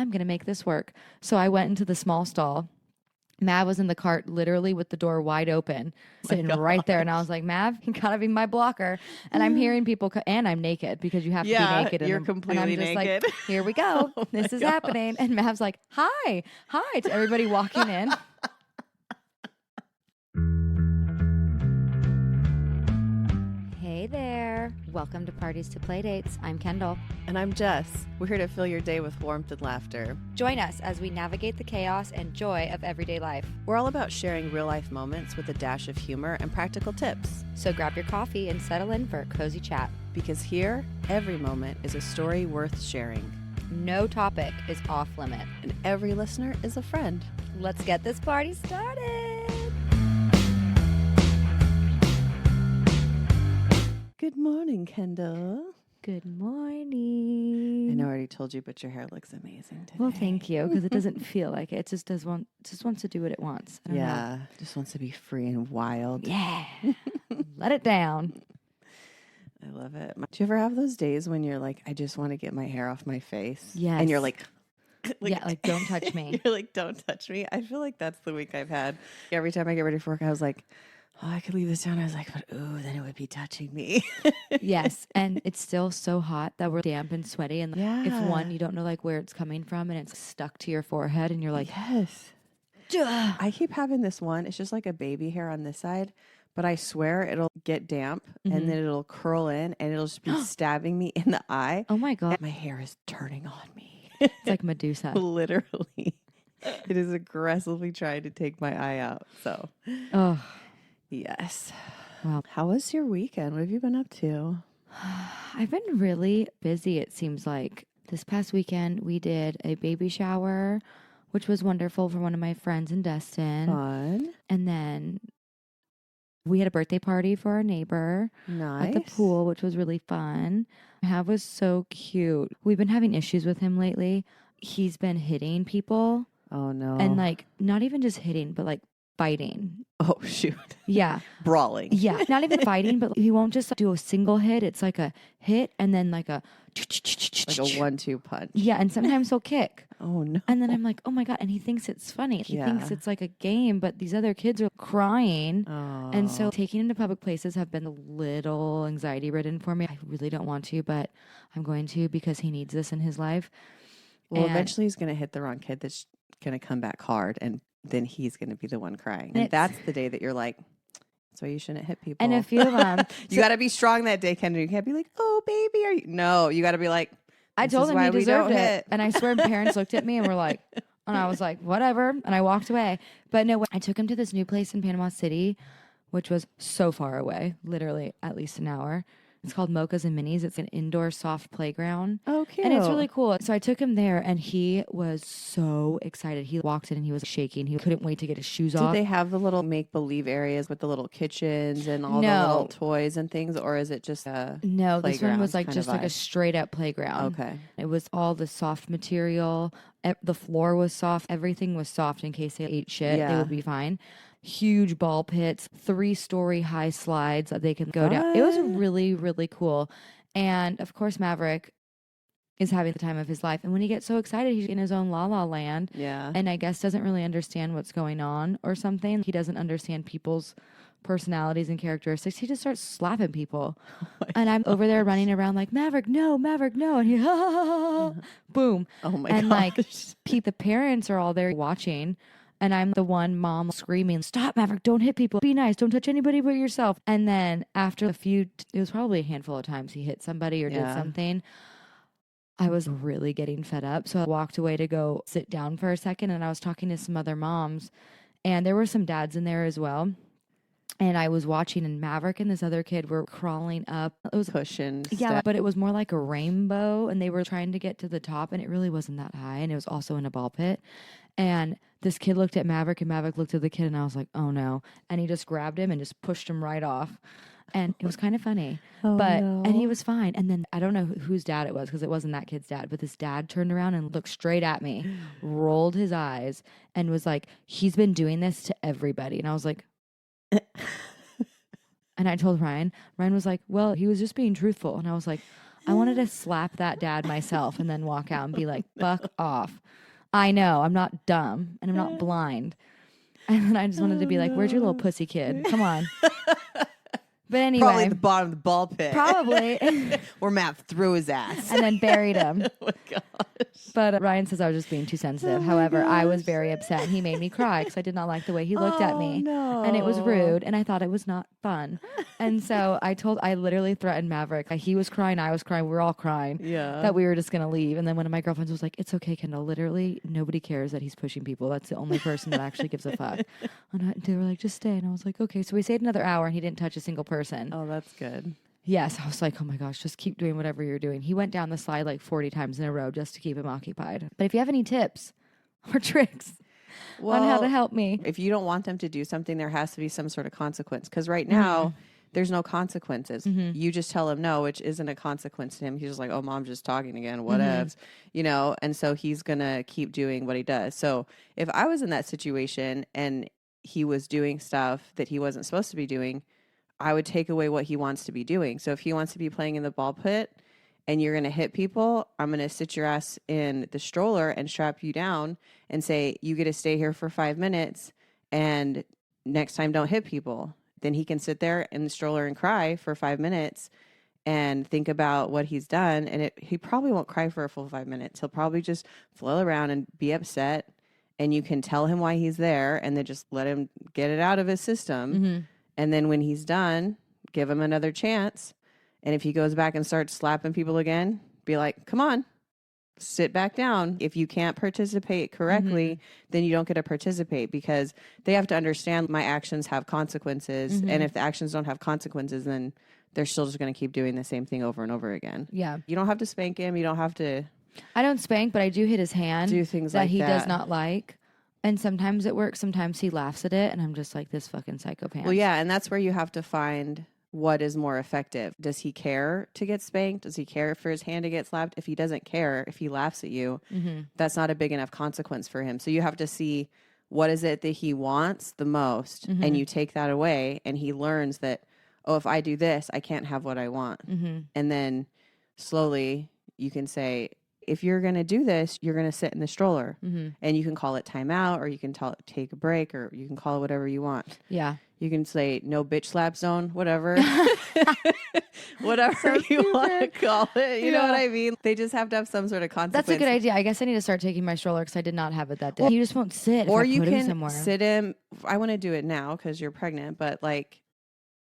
I'm going to make this work. So I went into the small stall. Mav was in the cart literally with the door wide open, sitting right there. And I was like, Mav, you gotta be my blocker. And I'm hearing people, and I'm naked because you have to be naked. You're completely and I'm just naked. Like, here we go. This is happening. And Mav's like, hi to everybody walking in. Hey there. Welcome to Parties to Playdates. I'm Kendall. And I'm Jess. We're here to fill your day with warmth and laughter. Join us as we navigate the chaos and joy of everyday life. We're all about sharing real-life moments with a dash of humor and practical tips. So grab your coffee and settle in for a cozy chat. Because here, every moment is a story worth sharing. No topic is off limit. And every listener is a friend. Let's get this party started. Good morning, Kendall. Good morning. I know I already told you, but your hair looks amazing today. Well, thank you, because it doesn't feel like it. It just wants to do what it wants. I don't know. Just wants to be free and wild. Yeah. Let it down. I love it. Do you ever have those days when you're like, I just want to get my hair off my face? Yes. And you're like don't touch me. You're like, don't touch me. I feel like that's the week I've had. Every time I get ready for work, I was like, oh, I could leave this down. I was like, but ooh, then it would be touching me. Yes. And it's still so hot that we're damp and sweaty. And if you don't know like where it's coming from and it's stuck to your forehead and you're like, yes. Duh. I keep having this one. It's just like a baby hair on this side, but I swear it'll get damp and then it'll curl in and it'll just be stabbing me in the eye. Oh my God. And my hair is turning on me. It's like Medusa. Literally. It is aggressively trying to take my eye out. So, yes. Wow. How was your weekend? What have you been up to? I've been really busy, it seems like. This past weekend, we did a baby shower, which was wonderful for one of my friends in Destin. Fun. And then we had a birthday party for our neighbor Nice. at the pool, which was really fun. Hav was so cute. We've been having issues with him lately. He's been hitting people. Oh, no. And like, not even just hitting, but like biting. Oh, shoot. Yeah. Brawling. Yeah. Not even fighting, but he won't just do a single hit. It's like a hit and then like a... Like a 1-2 punch. Yeah. And sometimes he'll kick. Oh, no. And then I'm like, oh my God. And he thinks it's funny. He thinks it's like a game, but these other kids are crying. Oh. And so taking him to public places have been a little anxiety ridden for me. I really don't want to, but I'm going to because he needs this in his life. Well, eventually he's going to hit the wrong kid that's going to come back hard, and then he's going to be the one crying. And that's the day that you're like, that's why you shouldn't hit people. And a few of them. You got to be strong that day, Kendra. You can't be like, oh, baby, are you? No, you got to be like, I told him he deserved it. And I swear parents looked at me and were like, and I was like, whatever. And I walked away. But no, I took him to this new place in Panama City, which was so far away, literally at least an hour. It's called Mochas and Minis. It's an indoor soft playground. Oh, cute. And it's really cool. So I took him there and he was so excited. He walked in and he was shaking. He couldn't wait to get his shoes off. Did they have the little make-believe areas with the little kitchens and all the little toys and things? Or is it just a No, this one was like just like a straight up playground. Okay. It was all the soft material. The floor was soft. Everything was soft in case they ate shit. They would be fine. Huge ball pits, 3-story high slides that they can go down. It was really, really cool. And of course, Maverick is having the time of his life. And when he gets so excited, he's in his own la la land. Yeah. And I guess doesn't really understand what's going on or something. He doesn't understand people's personalities and characteristics. He just starts slapping people. Oh and I'm over there running around like, Maverick, no. And he, boom. Oh my and gosh. like, the parents are all there watching. And I'm the one mom screaming, stop, Maverick, don't hit people. Be nice. Don't touch anybody but yourself. And then after it was probably a handful of times he hit somebody or did something. I was really getting fed up. So I walked away to go sit down for a second. And I was talking to some other moms. And there were some dads in there as well. And I was watching, and Maverick and this other kid were crawling up. It was cushioned. Yeah, but it was more like a rainbow. And they were trying to get to the top. And it really wasn't that high. And it was also in a ball pit. And this kid looked at Maverick and Maverick looked at the kid and I was like, oh no. And he just grabbed him and just pushed him right off. And it was kind of funny. And he was fine. And then I don't know whose dad it was because it wasn't that kid's dad. But this dad turned around and looked straight at me, rolled his eyes and was like, he's been doing this to everybody. And I was like, and I told Ryan was like, well, he was just being truthful. And I was like, I wanted to slap that dad myself and then walk out and be like, fuck off. I know I'm not dumb and I'm not blind. And then I just wanted to be like, where's your little pussy kid? Come on. But anyway. Probably at the bottom of the ball pit. Probably. Where Matt threw his ass. And then buried him. Oh my gosh. But Ryan says I was just being too sensitive. However, I was very upset and he made me cry because I did not like the way he looked at me. No. And it was rude and I thought it was not fun. And so I literally threatened Maverick. He was crying, I was crying, we were all crying. Yeah. That we were just going to leave. And then one of my girlfriends was like, it's okay, Kendall. Literally, nobody cares that he's pushing people. That's the only person that actually gives a fuck. And they were like, just stay. And I was like, okay. So we stayed another hour and he didn't touch a single person. Oh, that's good. Yes, I was like, oh my gosh, just keep doing whatever you're doing. He went down the slide like 40 times in a row just to keep him occupied. But if you have any tips or tricks on how to help me. If you don't want them to do something, there has to be some sort of consequence. Because right now, there's no consequences. You just tell him no, which isn't a consequence to him. He's just like, oh, mom's just talking again, whatevs, and so he's going to keep doing what he does. So if I was in that situation and he was doing stuff that he wasn't supposed to be doing, I would take away what he wants to be doing. So if he wants to be playing in the ball pit and you're going to hit people, I'm going to sit your ass in the stroller and strap you down and say, you get to stay here for 5 minutes and next time don't hit people. Then he can sit there in the stroller and cry for 5 minutes and think about what he's done. And he probably won't cry for a full 5 minutes. He'll probably just flail around and be upset. And you can tell him why he's there and then just let him get it out of his system. And then when he's done, give him another chance. And if he goes back and starts slapping people again, be like, come on, sit back down. If you can't participate correctly, then you don't get to participate because they have to understand my actions have consequences. And if the actions don't have consequences, then they're still just going to keep doing the same thing over and over again. Yeah. You don't have to spank him. You don't have to. I don't spank, but I do hit his hand. Do things that like he that. does not like. And sometimes it works. Sometimes he laughs at it. And I'm just like, this fucking psychopath. Well, yeah. And that's where you have to find what is more effective. Does he care to get spanked? Does he care for his hand to get slapped? If he doesn't care, if he laughs at you, that's not a big enough consequence for him. So you have to see what is it that he wants the most. And you take that away. And he learns that, oh, if I do this, I can't have what I want. And then slowly you can say, if you're going to do this, you're going to sit in the stroller and you can call it timeout or you can take a break or you can call it whatever you want. Yeah. You can say no bitch slap zone, whatever, whatever so you want to call it. You know what I mean? They just have to have some sort of consequence. That's a good idea. I guess I need to start taking my stroller because I did not have it that day. He just won't sit. Or if I you put can him somewhere. sit him. I want to do it now because you're pregnant, but like,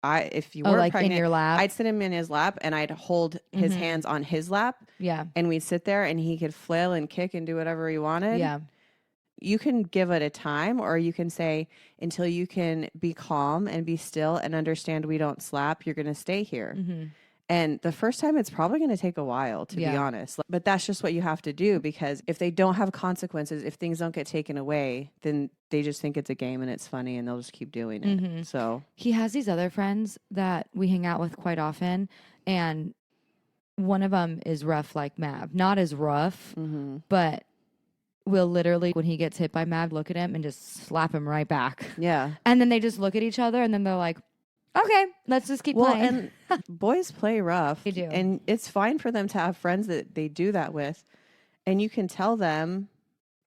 if you were like pregnant, in your lap? I'd sit him in his lap and I'd hold his hands on his lap. Yeah. And we'd sit there and he could flail and kick and do whatever he wanted. Yeah. You can give it a time or you can say until you can be calm and be still and understand we don't slap, you're going to stay here. And the first time it's probably going to take a while, to be honest. But that's just what you have to do because if they don't have consequences, if things don't get taken away, then they just think it's a game and it's funny and they'll just keep doing it. So he has these other friends that we hang out with quite often. And one of them is rough like Mav. Not as rough, but will literally, when he gets hit by Mav, look at him and just slap him right back. Yeah. And then they just look at each other and then they're like, okay, let's just keep playing. And boys play rough. They do. And it's fine for them to have friends that they do that with. And you can tell them,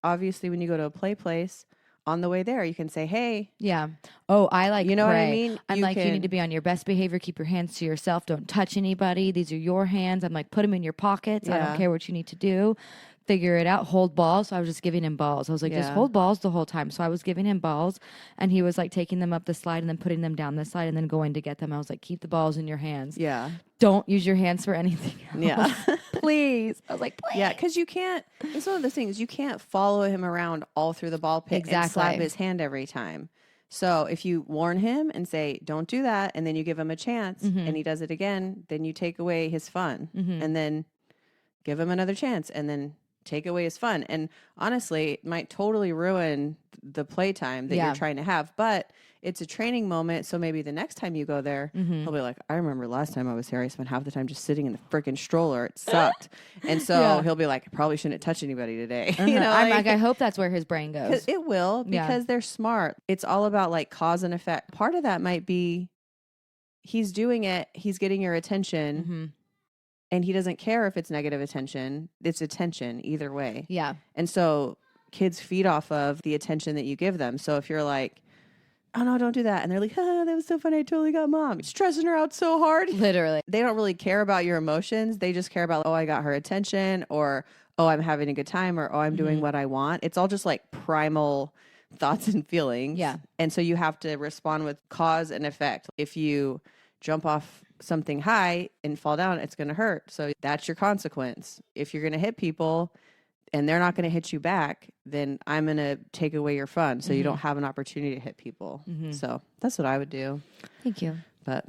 obviously, when you go to a play place, on the way there, you can say, hey. Yeah. Oh, I like, you know what I mean? I'm like, you need to be on your best behavior. Keep your hands to yourself. Don't touch anybody. These are your hands. I'm like, put them in your pockets. I don't care what you need to do. Figure it out. Hold balls. So I was just giving him balls. I was like, just hold balls the whole time. So I was giving him balls and he was like taking them up the slide and then putting them down the slide and then going to get them. I was like, keep the balls in your hands. Yeah. Don't use your hands for anything else. Yeah. Please. I was like, please. Yeah, because you can't, it's one of those things, you can't follow him around all through the ball pit and slap his hand every time. So if you warn him and say, don't do that, and then you give him a chance and he does it again, then you take away his fun and then give him another chance and then take away his fun. And honestly, it might totally ruin the playtime that you're trying to have, but it's a training moment. So maybe the next time you go there, he'll be like, I remember last time I was here, I spent half the time just sitting in the freaking stroller. It sucked. And so he'll be like, I probably shouldn't touch anybody today. You know, I'm like, I hope that's where his brain goes. It will, because they're smart. It's all about like cause and effect. Part of that might be he's doing it, he's getting your attention. And he doesn't care if it's negative attention. It's attention either way. Yeah. And so kids feed off of the attention that you give them. So if you're like, oh no, don't do that. And they're like, that was so funny. I totally got mom. Stressing her out so hard. Literally. They don't really care about your emotions. They just care about, oh, I got her attention, or, oh, I'm having a good time, or, oh, I'm doing what I want. It's all just like primal thoughts and feelings. Yeah. And so you have to respond with cause and effect. If you jump off something high and fall down, it's going to hurt. So that's your consequence. If you're going to hit people and they're not going to hit you back, then I'm going to take away your fun. So you don't have an opportunity to hit people. So that's what I would do. Thank you. But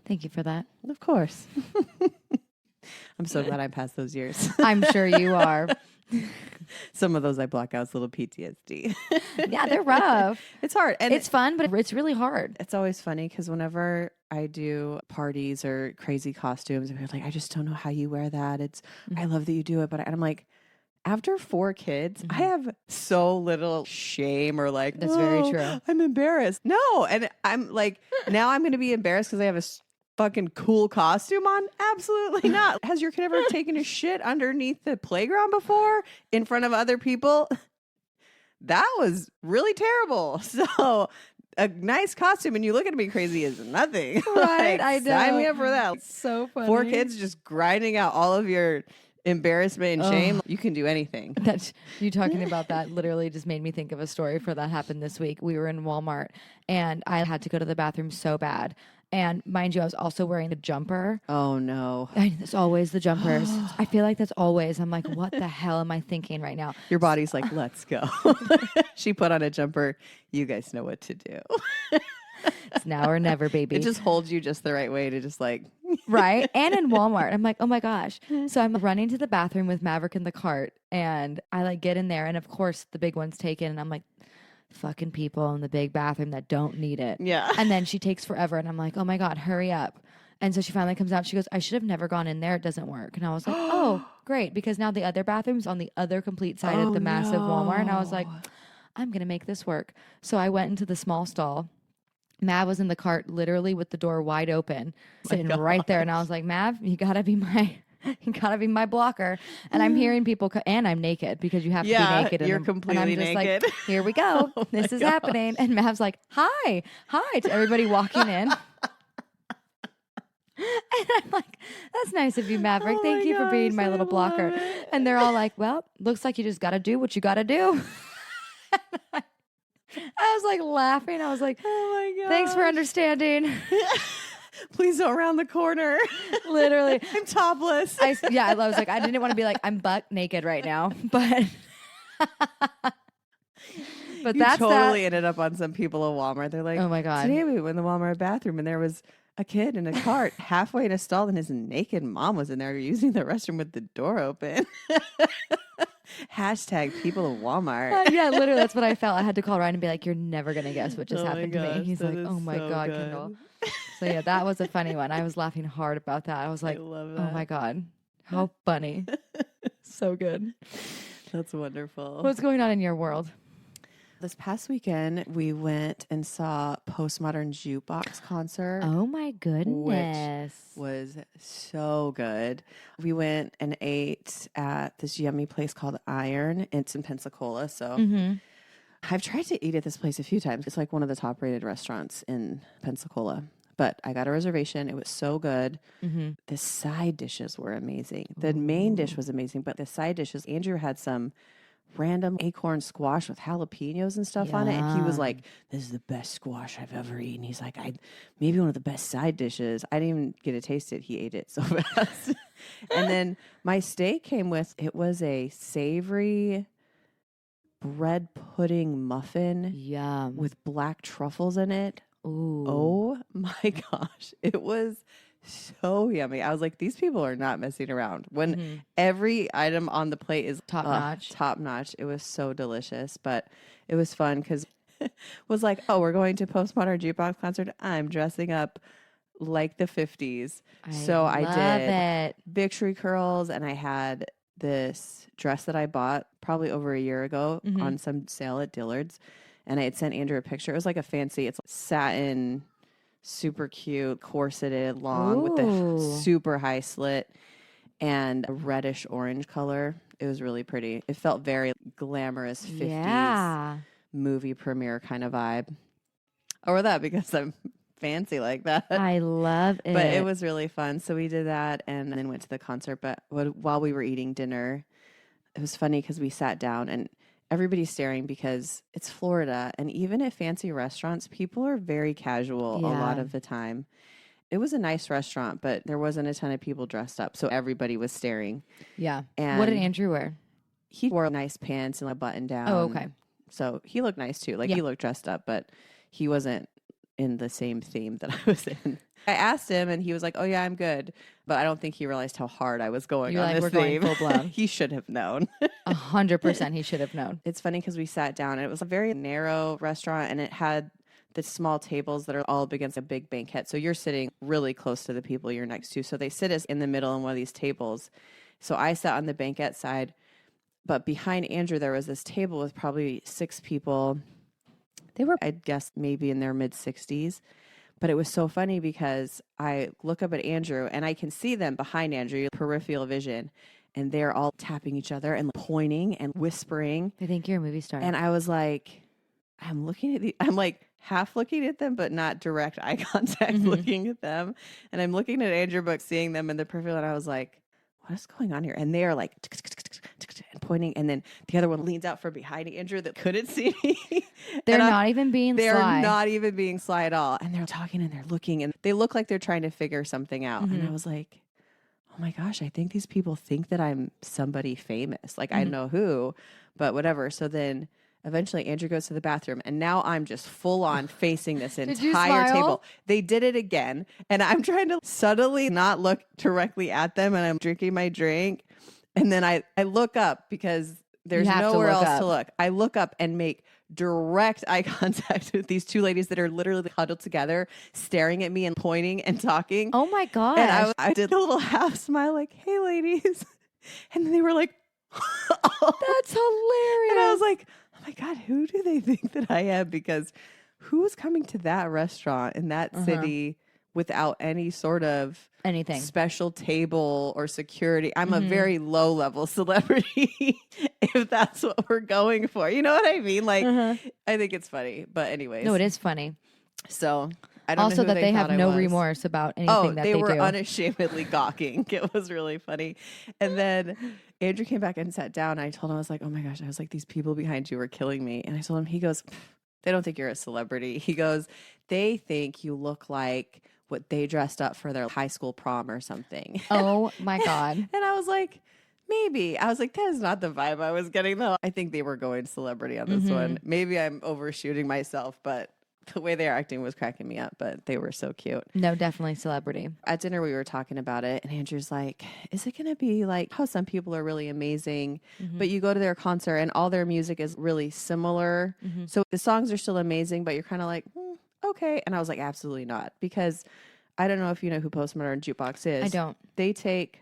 thank you for that. of course. I'm so glad I passed those years. I'm sure you are. Some of those I block out as little PTSD. Yeah, they're rough. It's hard. And It's fun, but it's really hard. it's always funny because whenever I do parties or crazy costumes, and they're like, I just don't know how you wear that. It's, I love that you do it. But I'm like, after 4 kids, I have so little shame or like, That's very true. I'm embarrassed. No. And I'm like, now I'm going to be embarrassed because I have a fucking cool costume on? Absolutely not. Has your kid ever taken a shit underneath the playground before in front of other people? That was really terrible. So a nice costume and you look at me crazy is nothing. Right, Like, I know. Sign me up for that. So funny. 4 kids just grinding out all of your embarrassment and shame. You can do anything. That you talking about that literally just made me think of a story for that happened this week. We were in Walmart and I had to go to the bathroom so bad. And mind you, I was also wearing a jumper. Oh no. It's always the jumpers. I feel like that's always, I'm like, what the hell am I thinking right now? Your body's like, let's go. She put on a jumper. You guys know what to do. It's now or never, baby. It just holds you just the right way to just like. Right. And in Walmart, I'm like, oh my gosh. So I'm running to the bathroom with Maverick in the cart and I like get in there. And of course the big one's taken. And I'm like, fucking people in the big bathroom that don't need it. Yeah. And then she takes forever. And I'm like, oh my God, hurry up. And so she finally comes out. She goes, I should have never gone in there. It doesn't work. And I was like, oh, great. Because now the other bathroom's on the other complete side of the massive Walmart. And I was like, I'm going to make this work. So I went into the small stall. Mav was in the cart literally with the door wide open, sitting right there. And I was like, Mav, you gotta be my blocker. And I'm hearing people, and I'm naked because you have to be naked. You're and completely I'm just naked. like, here we go. This is happening. And Mav's like, hi to everybody walking in. And I'm like, that's nice of you, Maverick. Thank you for being my little blocker. And they're all like, well, looks like you just got to do what you got to do. I was like laughing. I was like, oh my God. Thanks for understanding. Please don't round the corner. Literally. I'm topless. I was like, I didn't want to be like, I'm butt naked right now. But You that's totally ended up on some people at Walmart. They're like, oh my God. Today we went in the Walmart bathroom and there was a kid in a cart halfway in a stall and his naked mom was in there using the restroom with the door open. Hashtag people of Walmart. Yeah, literally, that's what I felt. I had to call Ryan and be like, you're never going to guess what just happened to me. He's like, oh my God, good. Kendall. So yeah, that was a funny one. I was laughing hard about that. I was like, I love that. oh my God, how funny. So good. That's wonderful. What's going on in your world? This past weekend, we went and saw Postmodern Jukebox concert. Oh my goodness. Was so good. We went and ate at this yummy place called Iron. It's in Pensacola. So I've tried to eat at this place a few times. It's like one of the top rated restaurants in Pensacola. But I got a reservation. It was so good. The side dishes were amazing. The main dish was amazing, but the side dishes, Andrew had some random acorn squash with jalapenos and stuff on it. And he was like, this is the best squash I've ever eaten. He's like, maybe one of the best side dishes. I didn't even get to taste it. He ate it so fast. And then my steak came with, it was a savory bread pudding muffin with black truffles in it. Ooh. Oh my gosh. It was so yummy. I was like, these people are not messing around. When every item on the plate is Top notch. Top notch. It was so delicious, but it was fun because it was like, oh, we're going to Postmodern Jukebox concert. I'm dressing up like the 50s. So I did it. victory curls and I had this dress that I bought probably over a year ago on some sale at Dillard's. And I had sent Andrew a picture. It was like a fancy, it's satin, super cute, corseted, long with the super high slit. and a reddish orange color. It was really pretty. It felt very glamorous 50s movie premiere kind of vibe. Or that because I'm fancy like that. I love it. But it was really fun. So we did that and then went to the concert. But while we were eating dinner, it was funny because we sat down and everybody's staring because it's Florida. And even at fancy restaurants, people are very casual a lot of the time. It was a nice restaurant, but there wasn't a ton of people dressed up. So everybody was staring. Yeah. And what did Andrew wear? He wore nice pants and a button down. Oh, okay. So he looked nice too. Like he looked dressed up, but he wasn't in the same theme that I was in. I asked him and he was like, oh yeah, I'm good. But I don't think he realized how hard I was going on this theme. We're going full blown. He should have known. 100% he should have known. It's funny because we sat down and it was a very narrow restaurant and it had the small tables that are all up against a big banquette. So you're sitting really close to the people you're next to. So they sit us in the middle on one of these tables. So I sat on the banquette side, but behind Andrew, there was this table with probably 6 people. They were, I'd guess, maybe in their mid-60s. But it was so funny because I look up at Andrew and I can see them behind Andrew, peripheral vision, and they're all tapping each other and pointing and whispering. I think you're a movie star. And I was like, I'm like half looking at them, but not direct eye contact looking at them. And I'm looking at Andrew, but seeing them in the peripheral, and I was like, what is going on here? And they are like and pointing, and then the other one leans out from behind Andrew that couldn't see me. They're not even being sly. They're not even being sly at all. And they're talking and they're looking and they look like they're trying to figure something out. And I was like, oh my gosh, I think these people think that I'm somebody famous. Like I don't know who, but whatever. So then eventually Andrew goes to the bathroom and now I'm just full on facing this entire table. They did it again. And I'm trying to subtly not look directly at them and I'm drinking my drink. And then I look up because there's nowhere else to look. I look up and make direct eye contact with these 2 ladies that are literally huddled together, staring at me and pointing and talking. Oh my God. And I did a little half smile like, hey, ladies. And they were like, that's hilarious. And I was like, oh my God, who do they think that I am? Because who's coming to that restaurant in that city without any sort of anything special table or security? I'm a very low level celebrity if that's what we're going for. You know what I mean? Like, I think it's funny. But anyways. No, it is funny. So I don't also know who that they have no remorse about anything that they do. They were unashamedly gawking. It was really funny. And then Andrew came back and sat down. I told him, I was like, oh my gosh, I was like, these people behind you are killing me. And I told him, he goes, they don't think you're a celebrity. He goes, they think you look like what they dressed up for their high school prom or something. Oh my God. And I was like, maybe. I was like, that is not the vibe I was getting though. I think they were going celebrity on this one. Maybe I'm overshooting myself, but the way they were acting was cracking me up, but they were so cute. No, definitely celebrity. At dinner, we were talking about it, and Andrew's like, is it going to be like how some people are really amazing, but you go to their concert and all their music is really similar. So the songs are still amazing, but you're kind of like, okay. And I was like, absolutely not. Because I don't know if you know who Postmodern Jukebox is. I don't. They take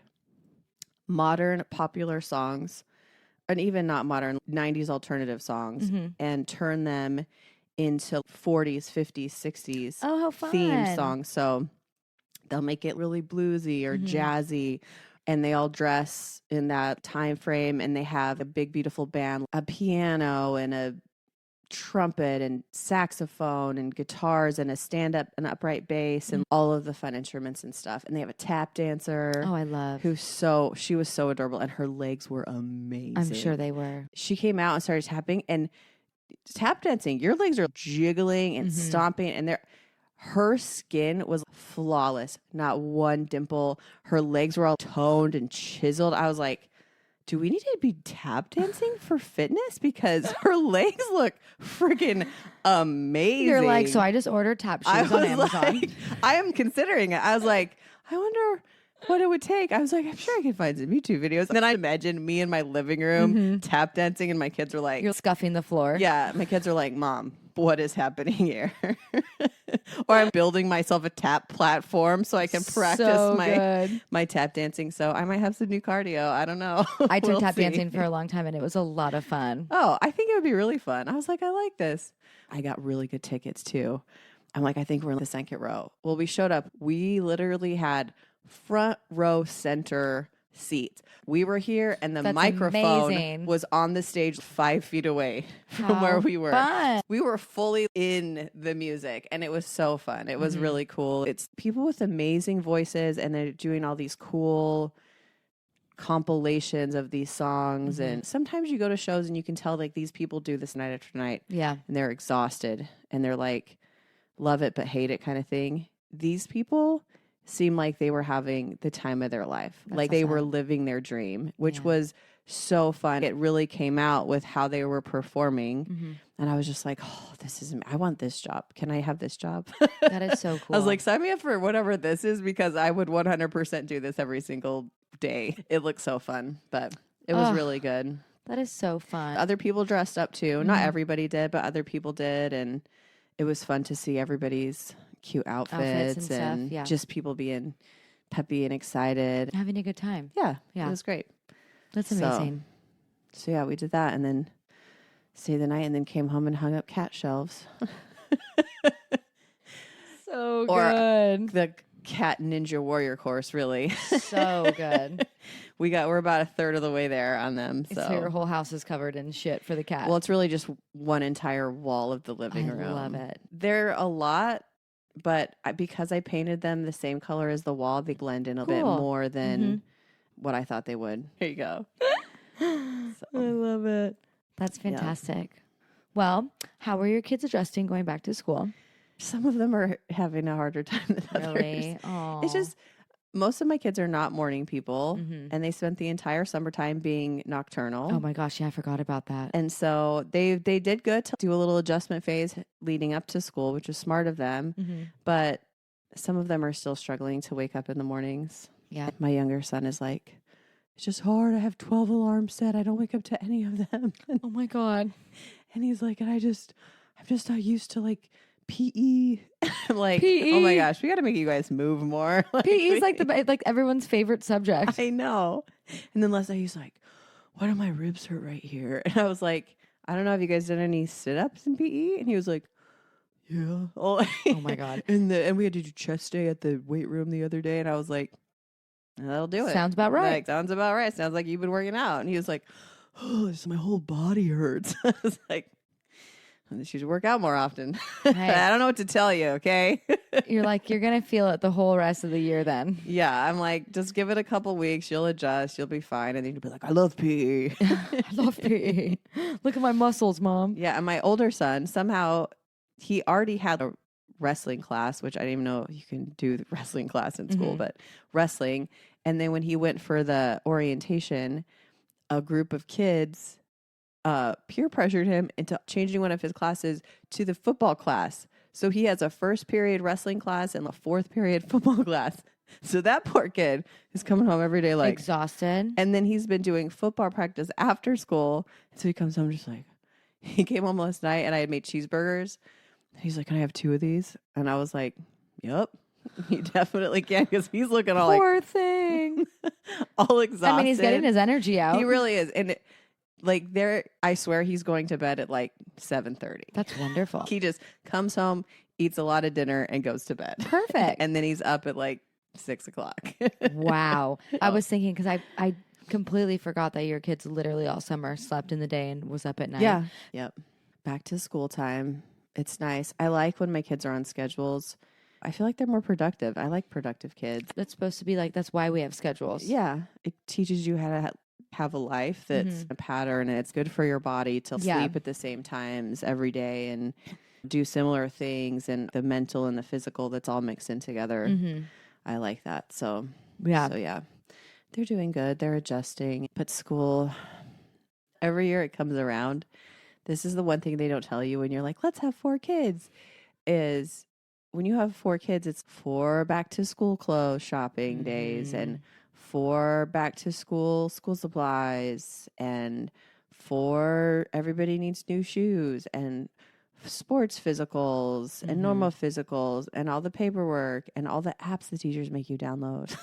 modern popular songs, and even not modern, 90s alternative songs, and turn them into 40s, 50s, 60s how fun. theme songs. So they'll make it really bluesy or jazzy, and they all dress in that time frame, and they have a big, beautiful band, a piano and a trumpet and saxophone and guitars and a stand-up and upright bass and all of the fun instruments and stuff. And they have a tap dancer. Oh, I love. She was so adorable, and her legs were amazing. I'm sure they were. She came out and started tapping, and tap dancing, your legs are jiggling and stomping, and her skin was flawless, not one dimple. Her legs were all toned and chiseled. I was like, do we need to be tap dancing for fitness? Because her legs look freaking amazing. You're like, so I just ordered tap shoes on Amazon. Like, I am considering it. I was like, I wonder what it would take. I was like, I'm sure I could find some YouTube videos. And then I imagine me in my living room tap dancing, and my kids are like, you're scuffing the floor. Yeah, my kids are like, Mom, what is happening here? Or I'm building myself a tap platform so I can practice my tap dancing. So I might have some new cardio. I don't know. I took tap dancing for a long time, and it was a lot of fun. Oh, I think it would be really fun. I was like, I like this. I got really good tickets too. I'm like, I think we're in the second row. Well, we showed up. We literally had front row center seats. We were here and the That's microphone amazing. was on the stage 5 feet away from where we were. Fun. We were fully in the music and it was so fun. It was really cool. It's people with amazing voices and they're doing all these cool compilations of these songs. And sometimes you go to shows and you can tell like these people do this night after night. Yeah. And they're exhausted and they're like, love it but hate it kind of thing. These people seem like they were having the time of their life. That's like they awesome. were living their dream, which was so fun. It really came out with how they were performing. And I was just like, oh, I want this job. Can I have this job? That is so cool. I was like, sign me up for whatever this is because I would 100% do this every single day. It looked so fun, but it was really good. that is so fun. Other people dressed up too. Not everybody did, but other people did. And it was fun to see everybody's cute outfits and stuff, just people being peppy and excited. Having a good time. Yeah, Yeah. it was great. That's amazing. So yeah, we did that and then stayed the night and then came home and hung up cat shelves. So Or good. the cat ninja warrior course, really. So good. We're about a third of the way there on them. So your whole house is covered in shit for the cat. Well, it's really just one entire wall of the living room. I love it. They're a lot, but because I painted them the same color as the wall, they blend in a bit Cool. more than what I thought they would. Here you go. I love it. That's fantastic. Well, how are your kids adjusting going back to school? Some of them are having a harder time than others. Really? Aw. It's just most of my kids are not morning people, and they spent the entire summertime being nocturnal. Oh my gosh, yeah, I forgot about that. And so they did good to do a little adjustment phase leading up to school, which was smart of them. But some of them are still struggling to wake up in the mornings. Yeah. My younger son is like, it's just hard. I have 12 alarms set. I don't wake up to any of them. Oh my God. And he's like, and I'm just not used to like PE. I'm like, PE. oh my gosh, we got to make you guys move more. PE is like everyone's favorite subject. I know. And then last night he's like, why do my ribs hurt right here? And I was like, I don't know if you guys did any sit-ups in PE. And he was like, yeah. Oh my God. And we had to do chest day at the weight room the other day. And I was like, that'll do it. Sounds about right. Like, sounds about right. Sounds like you've been working out. And he was like, oh, my whole body hurts. I was like, you should work out more often. Right. I don't know what to tell you, okay? You're like, you're going to feel it the whole rest of the year then. Yeah, I'm like, just give it a couple weeks. You'll adjust. You'll be fine. And then you'll be like, I love PE. I love PE. Look at my muscles, Mom. Yeah, and my older son, somehow, he already had a wrestling class, which I didn't even know you can do the wrestling class in school, but wrestling. And then when he went for the orientation, a group of kids peer pressured him into changing one of his classes to the football class. So he has a first period wrestling class and a fourth period football class. So that poor kid is coming home every day like exhausted. And then he's been doing football practice after school. So he comes home just like, he came home last night and I had made cheeseburgers. He's like, can I have 2 of these? And I was like, yep, you definitely can, because he's looking all Poor thing. all exhausted. I mean, he's getting his energy out. He really is. And I swear he's going to bed at like 7:30. That's wonderful. He just comes home, eats a lot of dinner, and goes to bed. Perfect. And then he's up at like 6 o'clock. Wow. I was thinking, because I completely forgot that your kids literally all summer slept in the day and was up at night. Yeah. Yep. Back to school time. It's nice. I like when my kids are on schedules. I feel like they're more productive. I like productive kids. That's supposed to be like, that's why we have schedules. Yeah. It teaches you how to have a life that's a pattern, and it's good for your body to sleep at the same times every day and do similar things, and the mental and the physical, that's all mixed in together. I like that. So yeah, they're doing good. They're adjusting. But school, every year it comes around. This is the one thing they don't tell you when you're like, let's have 4 kids, is when you have 4 kids, it's 4 back to school clothes shopping days, and 4 back to school supplies, and 4 everybody needs new shoes, and sports physicals and normal physicals, and all the paperwork and all the apps the teachers make you download.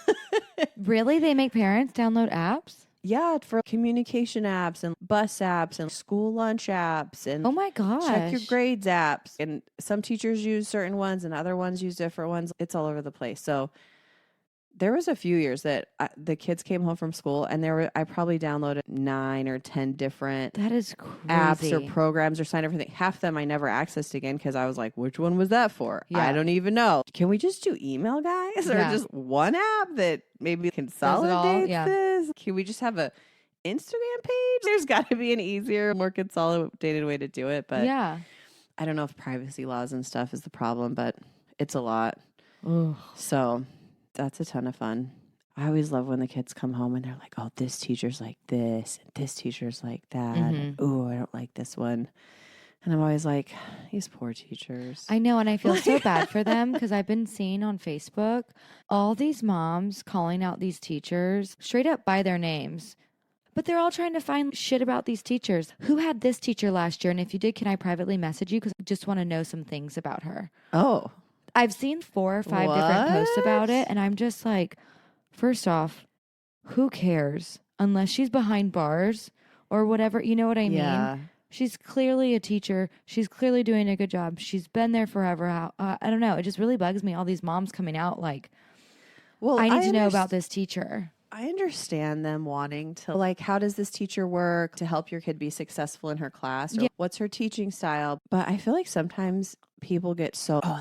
Really? They make parents download apps? Yeah, for communication apps and bus apps and school lunch apps and Oh my gosh. check your grades apps. And some teachers use certain ones and other ones use different ones. It's all over the place. So There was a few years that the kids came home from school and I probably downloaded 9 or 10 different That is crazy. apps or programs or signed everything. Half them I never accessed again because I was like, which one was that for? Yeah. I don't even know. Can we just do email, guys? Or just one app that maybe consolidates this? Can we just have a Instagram page? There's got to be an easier, more consolidated way to do it. But yeah, I don't know if privacy laws and stuff is the problem, but it's a lot. Ugh. So that's a ton of fun. I always love when the kids come home and they're like, oh, this teacher's like this, and this teacher's like that. Mm-hmm. Oh, I don't like this one. And I'm always like, these poor teachers. I know, and I feel so bad for them because I've been seeing on Facebook all these moms calling out these teachers straight up by their names. But they're all trying to find shit about these teachers. Who had this teacher last year? And if you did, can I privately message you? Because I just want to know some things about her. Oh. I've seen 4 or 5 different posts about it. And I'm just like, first off, who cares? Unless she's behind bars or whatever. You know what I mean? She's clearly a teacher. She's clearly doing a good job. She's been there forever. I don't know. It just really bugs me. All these moms coming out like, well, I need to know about this teacher. I understand them wanting to, like, how does this teacher work to help your kid be successful in her class? Or what's her teaching style? But I feel like sometimes people get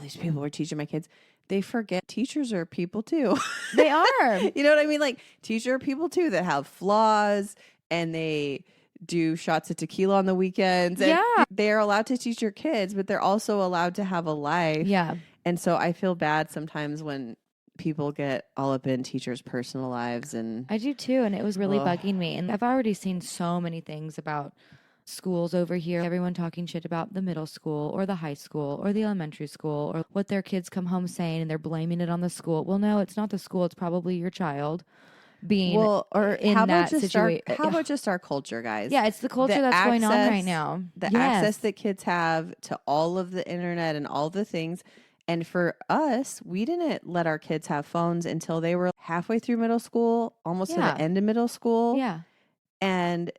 these people are teaching my kids. They forget teachers are people too. They are. You know what I mean? Like, teachers are people too that have flaws and they do shots of tequila on the weekends. And they're allowed to teach your kids, but they're also allowed to have a life. Yeah. And so I feel bad sometimes when people get all up in teachers' personal lives. And I do too. And it was really bugging me. And I've already seen so many things about schools over here. Everyone talking shit about the middle school or the high school or the elementary school or what their kids come home saying, and they're blaming it on the school. Well, no, it's not the school. It's probably your child being in that situation. How about just our culture, guys? Yeah, it's the culture that's going on right now. The access that kids have to all of the internet and all the things. And for us, we didn't let our kids have phones until they were halfway through middle school, almost to the end of middle school. Yeah. And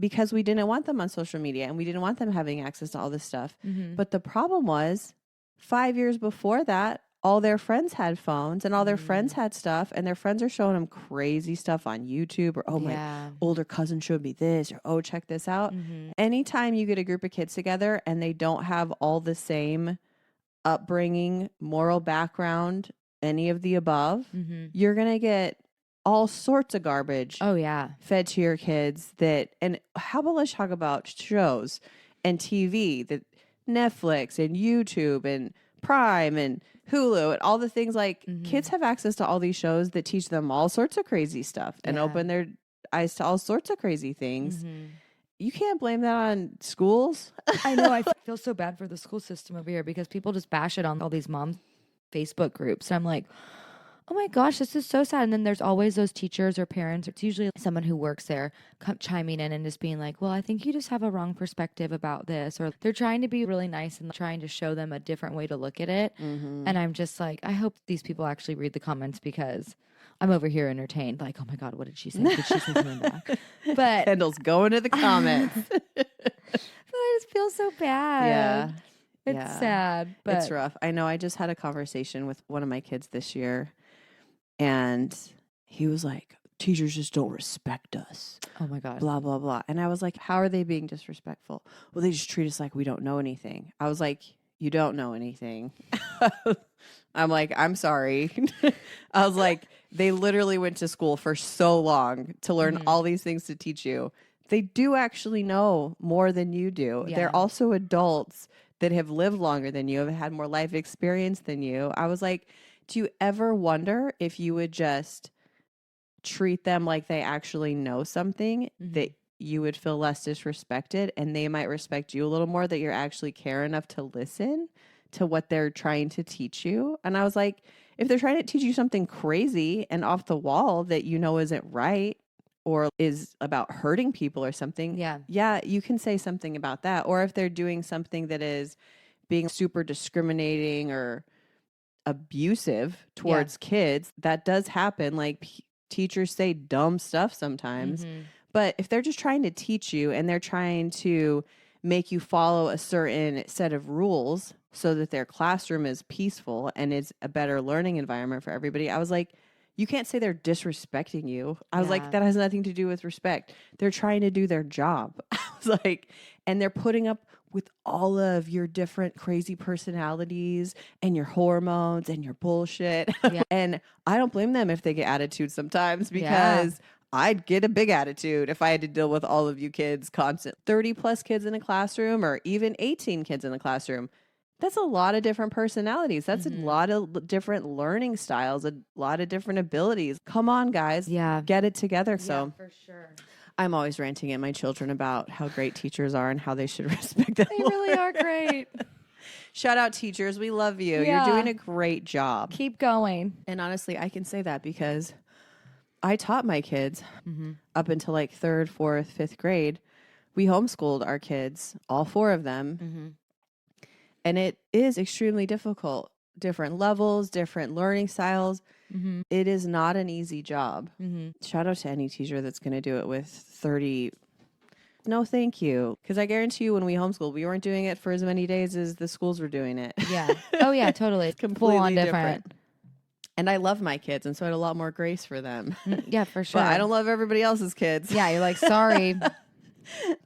because we didn't want them on social media and we didn't want them having access to all this stuff. Mm-hmm. But the problem was 5 years before that, all their friends had phones and all their friends had stuff, and their friends are showing them crazy stuff on YouTube, or, my older cousin showed me this, or, oh, check this out. Mm-hmm. Anytime you get a group of kids together and they don't have all the same upbringing, moral background, any of the above, you're going to get all sorts of garbage fed to your kids. And how about let's talk about shows and TV, that Netflix and YouTube and Prime and Hulu and all the things, like kids have access to all these shows that teach them all sorts of crazy stuff and open their eyes to all sorts of crazy things. You can't blame that on schools. I know. I feel so bad for the school system over here because people just bash it on all these mom Facebook groups. And I'm like, oh my gosh, this is so sad. And then there's always those teachers or parents. It's usually someone who works there chiming in and just being like, well, I think you just have a wrong perspective about this. Or they're trying to be really nice and trying to show them a different way to look at it. And I'm just like, I hope these people actually read the comments because I'm over here entertained. Like, oh my God, what did she say? Did she say something back? But Kendall's going to the comments. But I just feel so bad. It's sad. But it's rough. I know. I just had a conversation with one of my kids this year, and he was like, teachers just don't respect us. Oh my God. Blah, blah, blah. And I was like, how are they being disrespectful? Well, they just treat us like we don't know anything. I was like, you don't know anything. I'm like, I'm sorry. I was like, they literally went to school for so long to learn all these things to teach you. They do actually know more than you do. Yeah. They're also adults that have lived longer than you, have had more life experience than you. I was like, do you ever wonder if you would just treat them like they actually know something, that you would feel less disrespected and they might respect you a little more, that you're actually care enough to listen to what they're trying to teach you? And I was like, if they're trying to teach you something crazy and off the wall that you know isn't right or is about hurting people or something, you can say something about that. Or if they're doing something that is being super discriminating or abusive towards kids, that does happen. Like, teachers say dumb stuff sometimes. But if they're just trying to teach you and they're trying to make you follow a certain set of rules so that their classroom is peaceful and is a better learning environment for everybody, I was like, You can't say they're disrespecting you. I was like, Yeah. that has nothing to do with respect. They're trying to do their job. I was like, and they're putting up with all of your different crazy personalities and your hormones and your bullshit. Yeah. And I don't blame them if they get attitude sometimes, Yeah. because I'd get a big attitude if I had to deal with all of you kids constant. 30 plus kids in a classroom, or even 18 kids in a classroom. That's a lot of different personalities. That's a lot of different learning styles, a lot of different abilities. Come on, guys. Yeah. Get it together. So for sure. I'm always ranting at my children about how great teachers are and how they should respect them. They really are great. Shout out teachers. We love you. Yeah. You're doing a great job. Keep going. And honestly, I can say that because I taught my kids up until like 3rd, 4th, 5th grade. We homeschooled our kids, all 4 of them. And it is extremely difficult. Different levels, different learning styles. It is not an easy job. Shout out to any teacher that's going to do it with 30. No, thank you. Because I guarantee you when we homeschooled, we weren't doing it for as many days as the schools were doing it. Yeah. Oh, yeah, totally. It's Completely full on different. And I love my kids, and so I had a lot more grace for them. Yeah, for sure. But I don't love everybody else's kids. Yeah, you're like, sorry.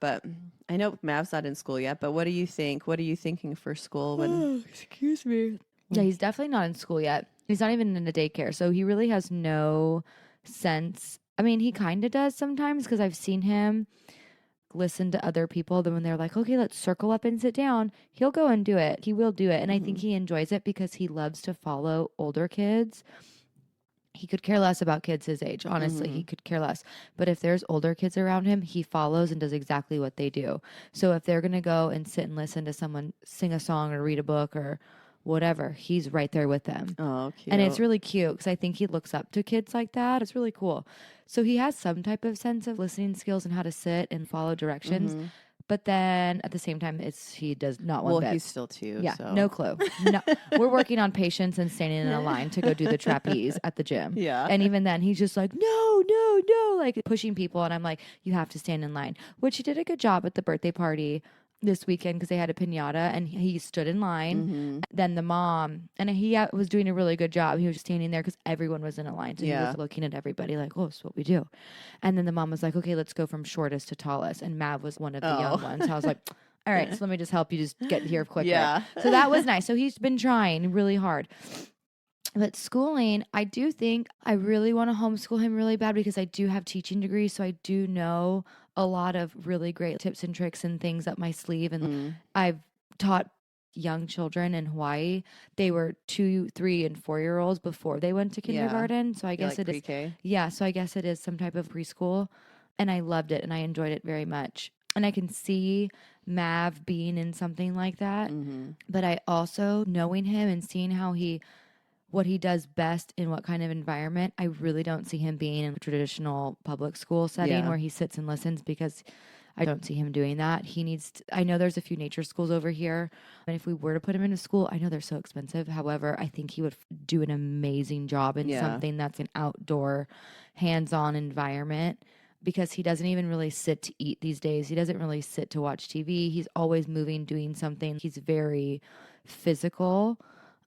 But I know Mav's not in school yet, but what do you think? What are you thinking for school? When Excuse me. Yeah, he's definitely not in school yet. He's not even in a daycare. So he really has no sense. I mean, he kind of does sometimes, because I've seen him listen to other people. Then when they're like, okay, let's circle up and sit down, he'll go and do it. He will do it. And I think he enjoys it because he loves to follow older kids. He could care less about kids his age. Honestly, he could care less. But if there's older kids around him, he follows and does exactly what they do. So if they're going to go and sit and listen to someone sing a song or read a book or whatever, he's right there with them. Oh, cute. And it's really cute because I think he looks up to kids like that. It's really cool. So he has some type of sense of listening skills and how to sit and follow directions. But then at the same time, he does not want Well, he's still 2. Yeah, so. no clue. No, we're working on patience and standing in a line to go do the trapeze at the gym. Yeah. And even then, he's just like, no, like pushing people. And I'm like, you have to stand in line, which he did a good job at the birthday party this weekend because they had a piñata and he stood in line. Then the mom, and he was doing a really good job. He was just standing there because everyone was in a line. So he was looking at everybody like, oh, that's what we do. And then the mom was like, okay, let's go from shortest to tallest. And Mav was one of the young ones. So I was like, all right, so let me just help you just get here quicker. Yeah. So that was nice. So he's been trying really hard. But schooling, I do think I really want to homeschool him really bad because I do have teaching degrees. So I do know a lot of really great tips and tricks and things up my sleeve. And I've taught young children in Hawaii. They were 2, 3, and 4-year-olds before they went to kindergarten. So I guess like it is. pre-K? Yeah. So I guess it is some type of preschool. And I loved it and I enjoyed it very much. And I can see Mav being in something like that. But I also, knowing him and seeing what he does best in what kind of environment, I really don't see him being in a traditional public school setting where he sits and listens because I don't see him doing that. I know there's a few nature schools over here. And if we were to put him into school, I know they're so expensive. However, I think he would do an amazing job in something that's an outdoor, hands-on environment because he doesn't even really sit to eat these days. He doesn't really sit to watch TV. He's always moving, doing something. He's very physical.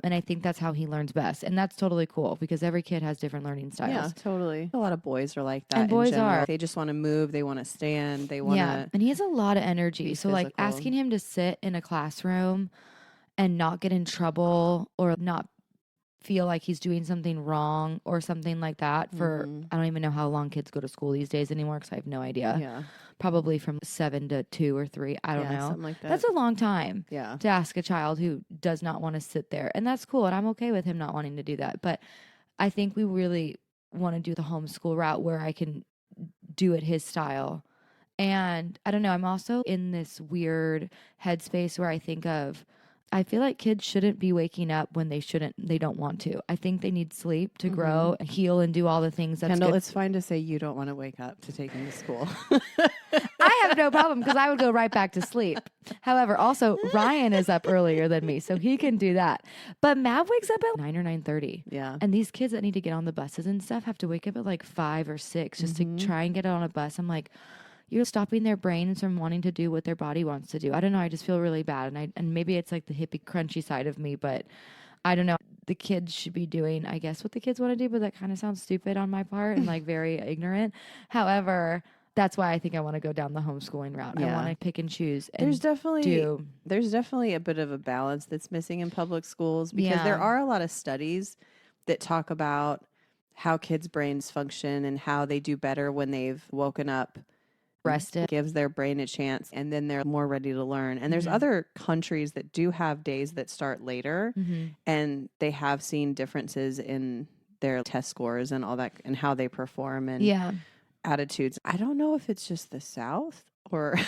And I think that's how he learns best. And that's totally cool because every kid has different learning styles. Yeah, totally. A lot of boys are like that. And boys are. They just want to move. They want to stand. They want to. Yeah. And he has a lot of energy. So, like, asking him to sit in a classroom and not get in trouble or not feel like he's doing something wrong or something like that for, I don't even know how long kids go to school these days anymore because I have no idea. Yeah. Probably from 7 to 2 or 3. I don't know. Something like that. That's a long time Yeah. to ask a child who does not want to sit there. And that's cool. And I'm okay with him not wanting to do that. But I think we really want to do the homeschool route where I can do it his style. And I don't know. I'm also in this weird headspace where I feel like kids shouldn't be waking up when they don't want to. I think they need sleep to grow and heal and do all the things that's Kendall, good. it's fine to say you don't want to wake up to take him to school. I have no problem because I would go right back to sleep. However, also Ryan is up earlier than me, so he can do that. But Mav wakes up at 9 or 9:30. Yeah. And these kids that need to get on the buses and stuff have to wake up at like 5 or 6 just to try and get on a bus. I'm like, you're stopping their brains from wanting to do what their body wants to do. I don't know. I just feel really bad. And maybe it's like the hippie crunchy side of me, but I don't know. The kids should be doing, I guess, what the kids want to do, but that kind of sounds stupid on my part and like very ignorant. However, that's why I think I want to go down the homeschooling route. I want to pick and choose. And there's definitely a bit of a balance that's missing in public schools because there are a lot of studies that talk about how kids' brains function and how they do better when they've woken up, rested, gives their brain a chance, and then they're more ready to learn. And there's other countries that do have days that start later, and they have seen differences in their test scores and all that and how they perform and attitudes. I don't know if it's just the South or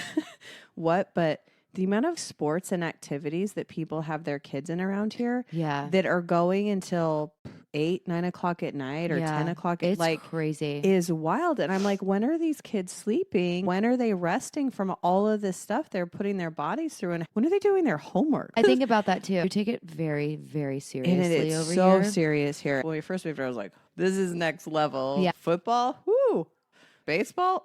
what, but the amount of sports and activities that people have their kids in around here that are going until 8, 9 o'clock at night or 10 o'clock it's like crazy is wild. And I'm like, when are these kids sleeping? When are they resting from all of this stuff they're putting their bodies through? And when are they doing their homework? I think about that too. We take it very, very seriously and it's over so here. serious here. When we first moved here, I was like, this is next level. Yeah. Football, woo. Baseball,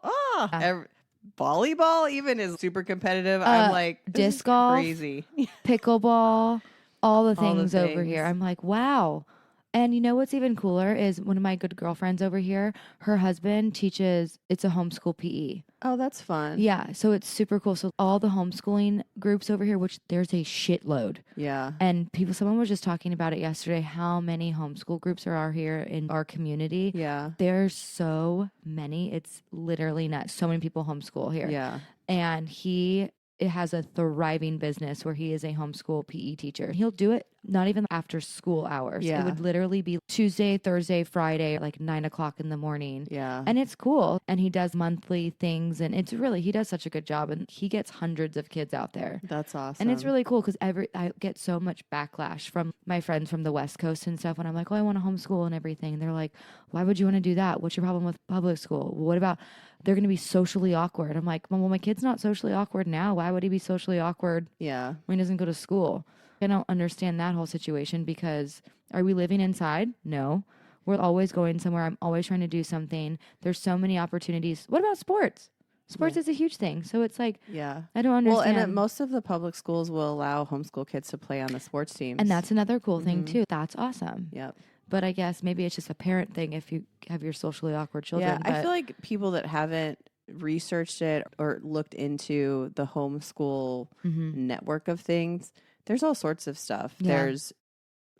volleyball even is super competitive. I'm like, disc golf, crazy. Pickleball, all the things over here. I'm like, wow. And you know what's even cooler is one of my good girlfriends over here, her husband teaches, it's a homeschool PE. Oh, that's fun. Yeah. So it's super cool. So all the homeschooling groups over here, which there's a shitload. Yeah. And someone was just talking about it yesterday, how many homeschool groups there are here in our community. Yeah. There's so many. It's literally nuts. So many people homeschool here. Yeah. And it has a thriving business where he is a homeschool PE teacher. He'll do it not even after school hours. Yeah. It would literally be Tuesday, Thursday, Friday, like 9 o'clock in the morning. Yeah. And it's cool. And he does monthly things. And he does such a good job. And he gets hundreds of kids out there. That's awesome. And it's really cool because I get so much backlash from my friends from the West Coast and stuff when I'm like, oh, I want to homeschool and everything. And they're like, why would you want to do that? What's your problem with public school? What about they're going to be socially awkward? I'm like, well, my kid's not socially awkward now. Why would he be socially awkward when he doesn't go to school? I don't understand that whole situation because are we living inside? No. We're always going somewhere. I'm always trying to do something. There's so many opportunities. What about sports? Sports is a huge thing. So it's like, I don't understand. Well, and most of the public schools will allow homeschool kids to play on the sports teams. And that's another cool thing too. That's awesome. Yep. But I guess maybe it's just a parent thing if you have your socially awkward children. Yeah, I feel like people that haven't researched it or looked into the homeschool network of things, there's all sorts of stuff. Yeah. There's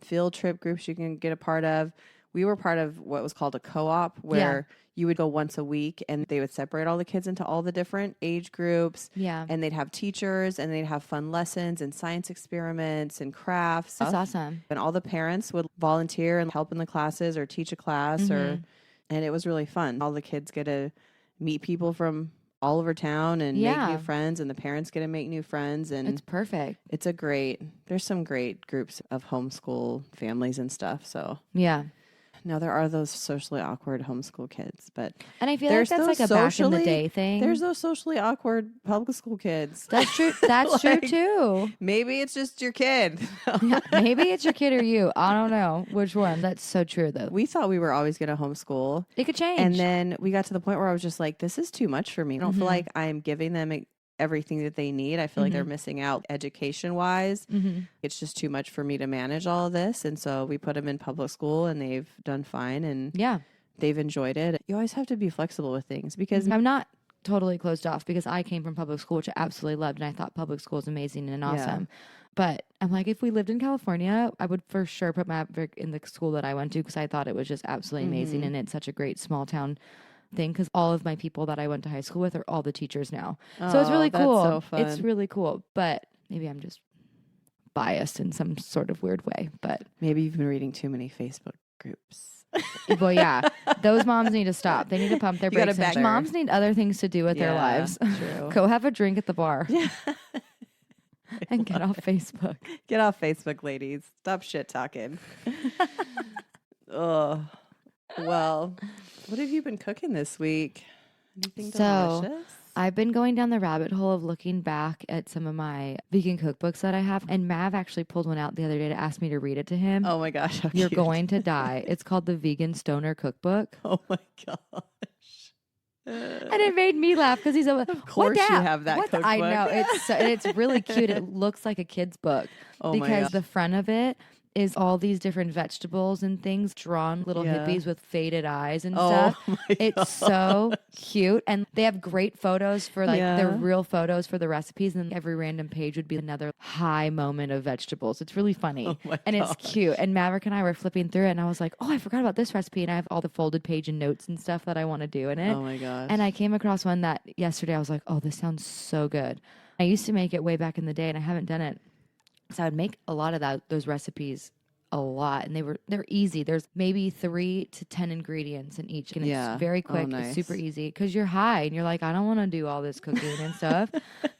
field trip groups you can get a part of. We were part of what was called a co-op where you would go once a week and they would separate all the kids into all the different age groups. Yeah. And they'd have teachers and they'd have fun lessons and science experiments and crafts. That's awesome. And all the parents would volunteer and help in the classes or teach a class and it was really fun. All the kids get to meet people from all over town and make new friends, and the parents get to make new friends. And it's perfect. There's some great groups of homeschool families and stuff. So yeah. No, there are those socially awkward homeschool kids, and I feel like that's like a back in the day thing. There's those socially awkward public school kids. That's true. That's true too. Maybe it's just your kid. Maybe it's your kid or you. I don't know which one. That's so true though. We thought we were always going to homeschool. It could change. And then we got to the point where I was just like, this is too much for me. I don't feel like I'm giving them everything that they need. I feel like they're missing out education wise. It's just too much for me to manage all of this. And so we put them in public school and they've done fine and they've enjoyed it. You always have to be flexible with things because I'm not totally closed off because I came from public school, which I absolutely loved. And I thought public school is amazing and awesome. But I'm like, if we lived in California, I would for sure put Maverick in the school that I went to because I thought it was just absolutely amazing. And it's such a great small town thing because all of my people that I went to high school with are all the teachers now. So it's really cool. So fun. It's really cool. But maybe I'm just biased in some sort of weird way. But maybe you've been reading too many Facebook groups. Well, yeah, those moms need to stop. They need to pump their brakes. Moms need other things to do with their lives. True. Go have a drink at the bar. And get off Facebook. Get off Facebook, ladies. Stop shit talking. Oh. Well, what have you been cooking this week? Anything delicious? I've been going down the rabbit hole of looking back at some of my vegan cookbooks that I have. And Mav actually pulled one out the other day to ask me to read it to him. Oh my gosh. You're going to die. It's called the Vegan Stoner Cookbook. Oh my gosh. And it made me laugh because he's like, of course you have that cookbook. I know. It's really cute. It looks like a kid's book because the front of it is all these different vegetables and things drawn, little hippies with faded eyes and Oh stuff. my It's so cute. And they have great photos for like Yeah. their real photos for the recipes. And every random page would be another high moment of vegetables. It's really funny. Oh my and it's gosh. cute. And Maverick and I were flipping through it and I was like, oh, I forgot about this recipe. And I have all the folded page and notes and stuff that I want to do in it. Oh my gosh. And I came across one that yesterday I was like, oh, this sounds so good. I used to make it way back in the day and I haven't done it. So I would make a lot of those recipes a lot, and they're easy. There's maybe 3 to 10 ingredients in each, and it's very quick. Nice. It's super easy because you're high and you're like, I don't want to do all this cooking and stuff.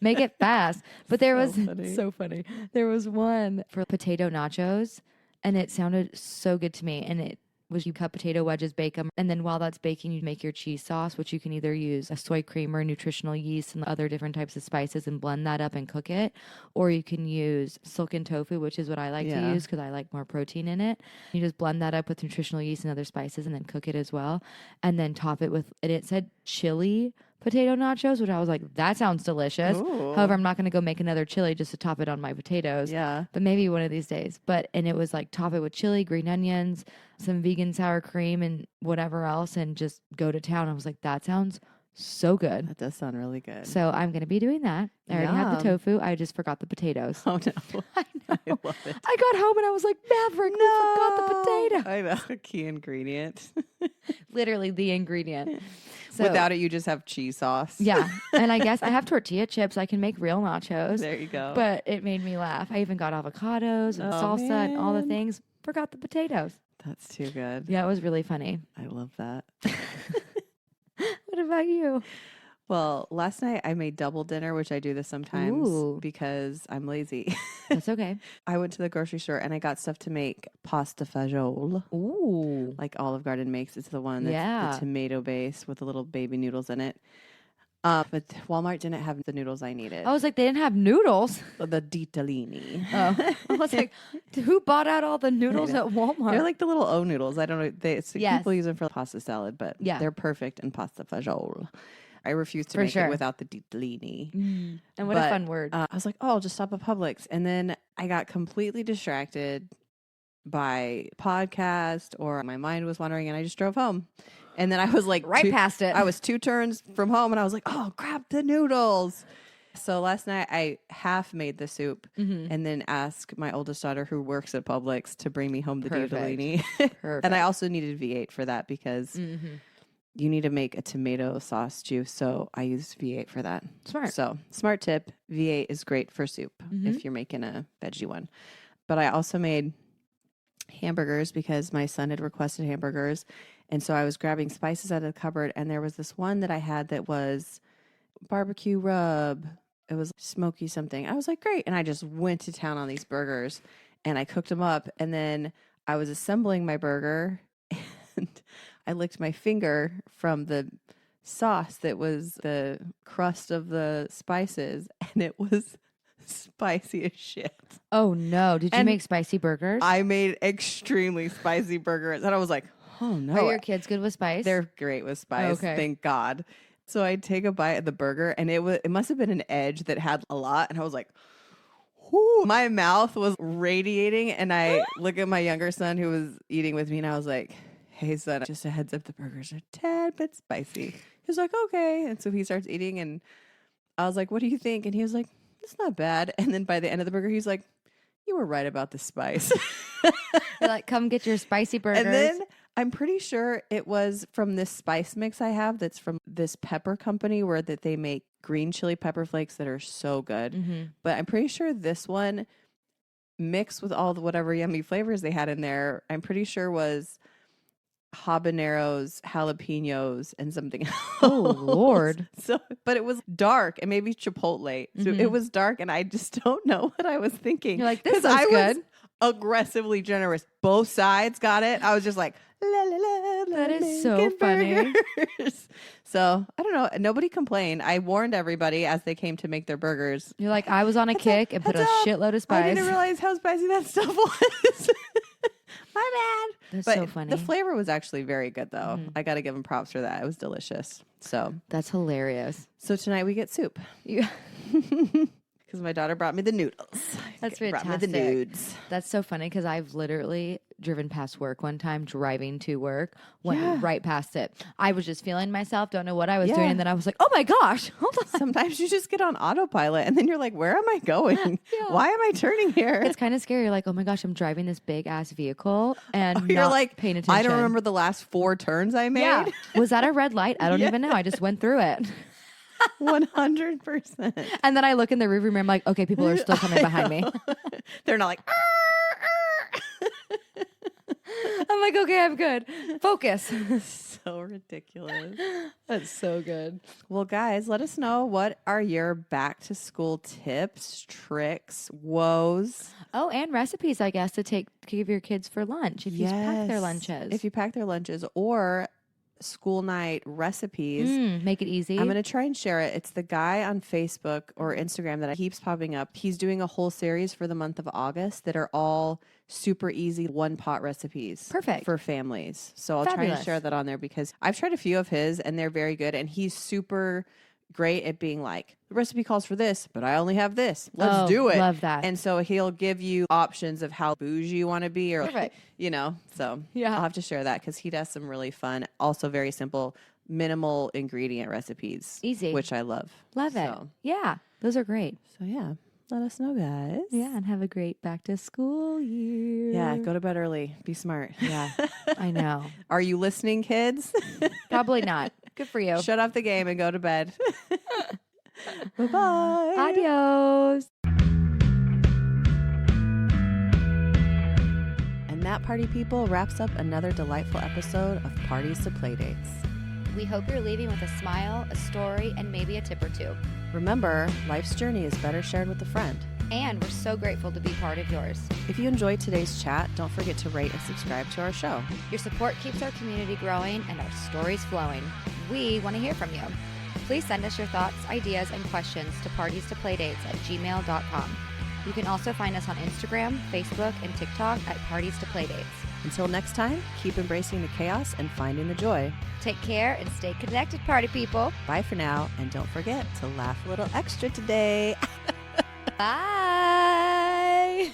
Make it fast. But there was so funny. There was one for potato nachos, and it sounded so good to me. And it was you cut potato wedges, bake them, and then while that's baking, you make your cheese sauce, which you can either use a soy creamer, nutritional yeast, and other different types of spices and blend that up and cook it, or you can use silken tofu, which is what I like to use because I like more protein in it. You just blend that up with nutritional yeast and other spices and then cook it as well, and then top it with, and it said chili potato nachos, which I was like, that sounds delicious. Ooh. However, I'm not going to go make another chili just to top it on my potatoes. Yeah. But maybe one of these days. And it was like top it with chili, green onions, some vegan sour cream, and whatever else, and just go to town. I was like, that sounds so good. That does sound really good. So I'm going to be doing that. I already have the Yum. tofu. I just forgot the potatoes. Oh no. I know. I love it. I got home and I was like, Maverick, we forgot the potato. I know. A key ingredient. Literally the ingredient. So, Without it, you just have cheese sauce. yeah. And I guess I have tortilla chips. I can make real nachos. There you go. But it made me laugh. I even got avocados and salsa and all the man. things. Forgot the potatoes. That's too good. Yeah, it was really funny. I love that. What about you? Well, last night I made double dinner, which I do this sometimes Ooh. because I'm lazy. That's okay. I went to the grocery store and I got stuff to make pasta fagioli, Ooh. like Olive Garden makes. It's the one that's Yeah. the tomato base with the little baby noodles in it. But Walmart didn't have the noodles I needed. I was like, they didn't have noodles. The ditalini. Oh. I was like, who bought out all the noodles at Walmart? They're like the little O noodles. I don't know. Yes. People use them for pasta salad, but Yeah. they're perfect in pasta fagioli. I refuse to For make sure. it without the ditalini. And what a But, fun word. I was like, oh, I'll just stop at Publix. And then I got completely distracted by podcast or my mind was wandering and I just drove home. And then I was like, Right past it. I was 2 turns from home and I was like, oh, grab the noodles. So last night I half made the soup and then asked my oldest daughter who works at Publix to bring me home the Perfect. ditalini. Perfect. And I also needed V8 for that because you need to make a tomato sauce juice. So I used V8 for that. Smart. So smart tip, V8 is great for soup if you're making a veggie one. But I also made hamburgers because my son had requested hamburgers. And so I was grabbing spices out of the cupboard and there was this one that I had that was barbecue rub. It was smoky something. I was like, great. And I just went to town on these burgers and I cooked them up. And then I was assembling my burger and I licked my finger from the sauce that was the crust of the spices and it was spicy as shit. Oh, no. Did you And make spicy burgers? I made extremely spicy burgers and I was like, oh no. Are your kids good with spice? They're great with spice. Okay. Thank God. So I take a bite of the burger and it must have been an edge that had a lot. And I was like, whoo, my mouth was radiating. And I look at my younger son who was eating with me and I was like, hey son, just a heads up, the burgers are a tad bit spicy. He was like, okay. And so he starts eating and I was like, what do you think? And he was like, it's not bad. And then by the end of the burger, he's like, you were right about the spice. You're like, come get your spicy burgers. And then I'm pretty sure it was from this spice mix I have that's from this pepper company where that they make green chili pepper flakes that are so good. But I'm pretty sure this one mixed with all the whatever yummy flavors they had in there, I'm pretty sure was habaneros, jalapenos, and something else. Oh, Lord. So, but it was dark and maybe chipotle. So it was dark and I just don't know what I was thinking. You're like, this 'Cause looks I good. was aggressively generous. Both sides got it. I was just like, la, la, la, la, That is so making funny. burgers. So I don't know. Nobody complained. I warned everybody as they came to make their burgers. You're like, I was on a kick and put a Heads up. shitload of I spice. didn't realize how spicy that stuff was. My bad. That's But so funny. the flavor was actually very good, though. I got to give them props for that. It was delicious. So That's hilarious. tonight we get soup. You, Because my daughter brought me the noodles. That's brought fantastic. me the nudes. That's so funny because I've literally driven past work one time, driving to work, went right past it. I was just feeling myself, don't know what I was doing, and then I was like, oh my gosh, hold on. Sometimes you just get on autopilot and then you're like, where am I going? Why am I turning here? It's kind of scary. You're like, oh my gosh, I'm driving this big ass vehicle and you're not like, paying attention. I don't remember the last 4 turns I made. Yeah. Was that a red light? I don't even know. I just went through it. 100%. And then I look in the rearview mirror. I'm like, okay, people are still coming behind me. They're not like, I'm like, okay, I'm good. Focus. so ridiculous. That's so good. Well, guys, let us know, what are your back to school tips, tricks, woes? Oh, and recipes, I guess, to give your kids for lunch if you pack their lunches. If you pack their lunches, or school night recipes. Make it easy. I'm going to try and share it. It's the guy on Facebook or Instagram that keeps popping up. He's doing a whole series for the month of August that are all super easy one pot recipes. Perfect. For families. So I'll try and share that on there because I've tried a few of his and they're very good. And he's super great at being like, the recipe calls for this, but I only have this. Let's do it. Love that. And so he'll give you options of how bougie you want to be, or so I'll have to share that because he does some really fun, also very simple, minimal ingredient recipes. Easy. Which I love. Love it. Yeah. Those are great. So yeah. Let us know, guys. Yeah, and have a great back to school year. Yeah, go to bed early. Be smart. Yeah, I know. Are you listening, kids? Probably not. Good for you. Shut off the game and go to bed. Bye-bye. Adios. And that, party people, wraps up another delightful episode of Parties to Playdates. We hope you're leaving with a smile, a story, and maybe a tip or two. Remember, life's journey is better shared with a friend. And we're so grateful to be part of yours. If you enjoyed today's chat, don't forget to rate and subscribe to our show. Your support keeps our community growing and our stories flowing. We want to hear from you. Please send us your thoughts, ideas, and questions to partiestoplaydates@gmail.com. You can also find us on Instagram, Facebook, and TikTok at Parties to Playdates. Until next time, keep embracing the chaos and finding the joy. Take care and stay connected, party people. Bye for now, and don't forget to laugh a little extra today. Bye.